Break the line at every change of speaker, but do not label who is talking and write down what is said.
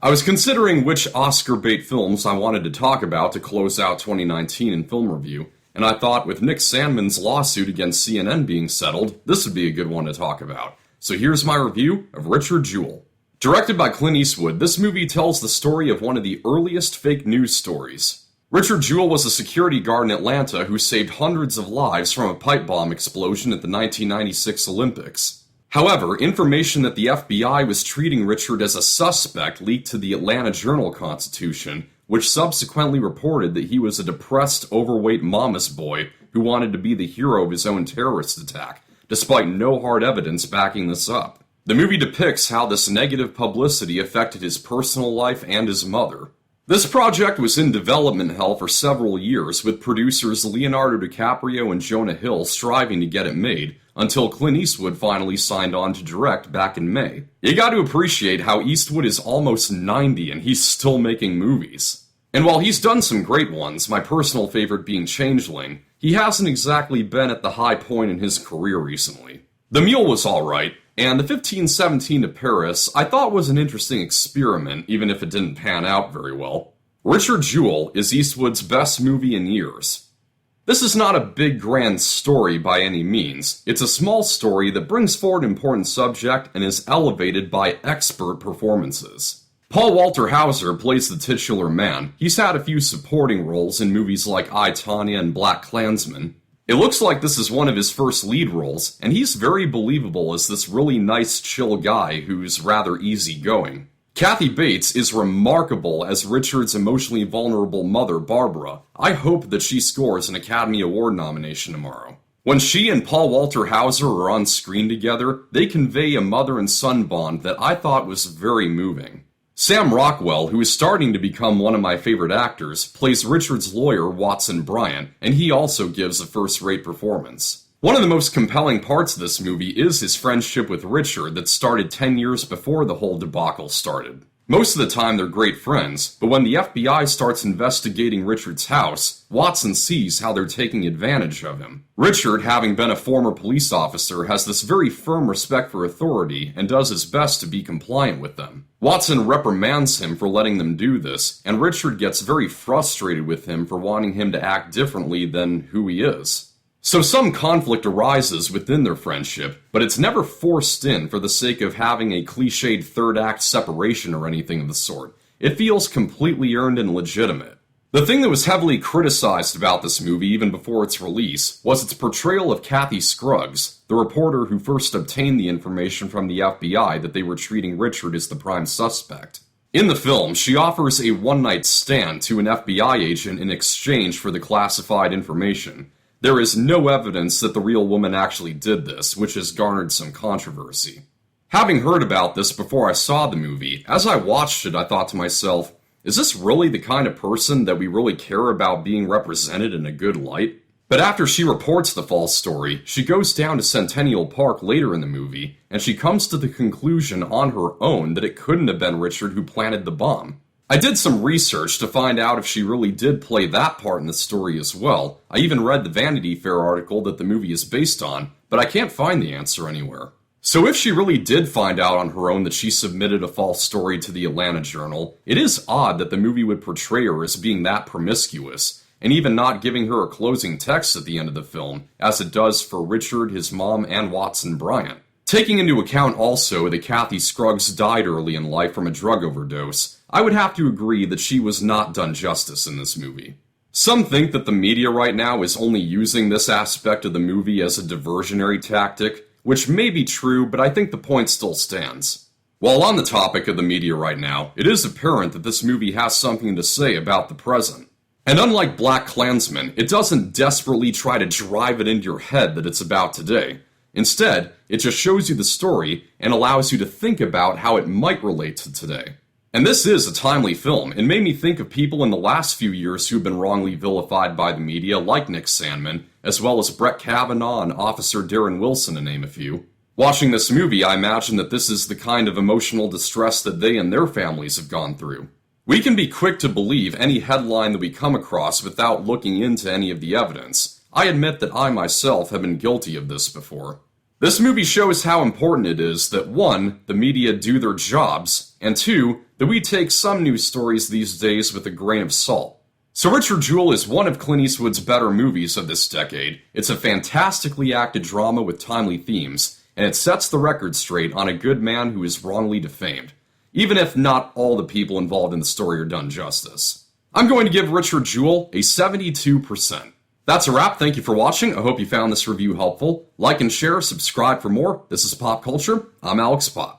I was considering which Oscar bait films I wanted to talk about to close out 2019 in film review, and I thought with Nick Sandmann's lawsuit against CNN being settled, this would be a good one to talk about. So here's my review of Richard Jewell. Directed by Clint Eastwood, this movie tells the story of one of the earliest fake news stories. Richard Jewell was a security guard in Atlanta who saved hundreds of lives from a pipe bomb explosion at the 1996 Olympics. However, information that the FBI was treating Richard as a suspect leaked to the Atlanta Journal-Constitution, which subsequently reported that he was a depressed, overweight mama's boy who wanted to be the hero of his own terrorist attack, despite no hard evidence backing this up. The movie depicts how this negative publicity affected his personal life and his mother. This project was in development hell for several years, with producers Leonardo DiCaprio and Jonah Hill striving to get it made, until Clint Eastwood finally signed on to direct back in May. You gotta appreciate how Eastwood is almost 90 and he's still making movies. And while he's done some great ones, my personal favorite being Changeling, he hasn't exactly been at the high point in his career recently. The Mule was alright, and the 1517 to Paris I thought was an interesting experiment, even if it didn't pan out very well. Richard Jewell is Eastwood's best movie in years. This is not a big grand story by any means. It's a small story that brings forward an important subject and is elevated by expert performances. Paul Walter Hauser plays the titular man. He's had a few supporting roles in movies like I, Tonya and Black Klansman. It looks like this is one of his first lead roles, and he's very believable as this really nice, chill guy who's rather easygoing. Kathy Bates is remarkable as Richard's emotionally vulnerable mother, Barbara. I hope that she scores an Academy Award nomination tomorrow. When she and Paul Walter Hauser are on screen together, they convey a mother and son bond that I thought was very moving. Sam Rockwell, who is starting to become one of my favorite actors, plays Richard's lawyer, Watson Bryant, and he also gives a first-rate performance. One of the most compelling parts of this movie is his friendship with Richard that started 10 years before the whole debacle started. Most of the time they're great friends, but when the FBI starts investigating Richard's house, Watson sees how they're taking advantage of him. Richard, having been a former police officer, has this very firm respect for authority and does his best to be compliant with them. Watson reprimands him for letting them do this, and Richard gets very frustrated with him for wanting him to act differently than who he is. So some conflict arises within their friendship, but it's never forced in for the sake of having a cliched third act separation or anything of the sort. It feels completely earned and legitimate. The thing that was heavily criticized about this movie even before its release was its portrayal of Kathy Scruggs, the reporter who first obtained the information from the FBI that they were treating Richard as the prime suspect. In the film, she offers a one-night stand to an FBI agent in exchange for the classified information. There is no evidence that the real woman actually did this, which has garnered some controversy. Having heard about this before I saw the movie, as I watched it I thought to myself, is this really the kind of person that we really care about being represented in a good light? But after she reports the false story, she goes down to Centennial Park later in the movie, and she comes to the conclusion on her own that it couldn't have been Richard who planted the bomb. I did some research to find out if she really did play that part in the story as well. I even read the Vanity Fair article that the movie is based on, but I can't find the answer anywhere. So if she really did find out on her own that she submitted a false story to the Atlanta Journal, it is odd that the movie would portray her as being that promiscuous, and even not giving her a closing text at the end of the film, as it does for Richard, his mom, and Watson Bryant. Taking into account also that Kathy Scruggs died early in life from a drug overdose, I would have to agree that she was not done justice in this movie. Some think that the media right now is only using this aspect of the movie as a diversionary tactic, which may be true, but I think the point still stands. While on the topic of the media right now, it is apparent that this movie has something to say about the present. And unlike Black Klansman, it doesn't desperately try to drive it into your head that it's about today. Instead, it just shows you the story and allows you to think about how it might relate to today. And this is a timely film. It made me think of people in the last few years who've been wrongly vilified by the media, like Nick Sandmann, as well as Brett Kavanaugh and Officer Darren Wilson, to name a few. Watching this movie, I imagine that this is the kind of emotional distress that they and their families have gone through. We can be quick to believe any headline that we come across without looking into any of the evidence. I admit that I myself have been guilty of this before. This movie shows how important it is that 1. The media do their jobs, and 2. That we take some news stories these days with a grain of salt. So Richard Jewell is one of Clint Eastwood's better movies of this decade. It's a fantastically acted drama with timely themes, and it sets the record straight on a good man who is wrongly defamed, even if not all the people involved in the story are done justice. I'm going to give Richard Jewell a 72%. That's a wrap. Thank you for watching. I hope you found this review helpful. Like and share, subscribe for more. This is Pop Culture. I'm Alex Pop.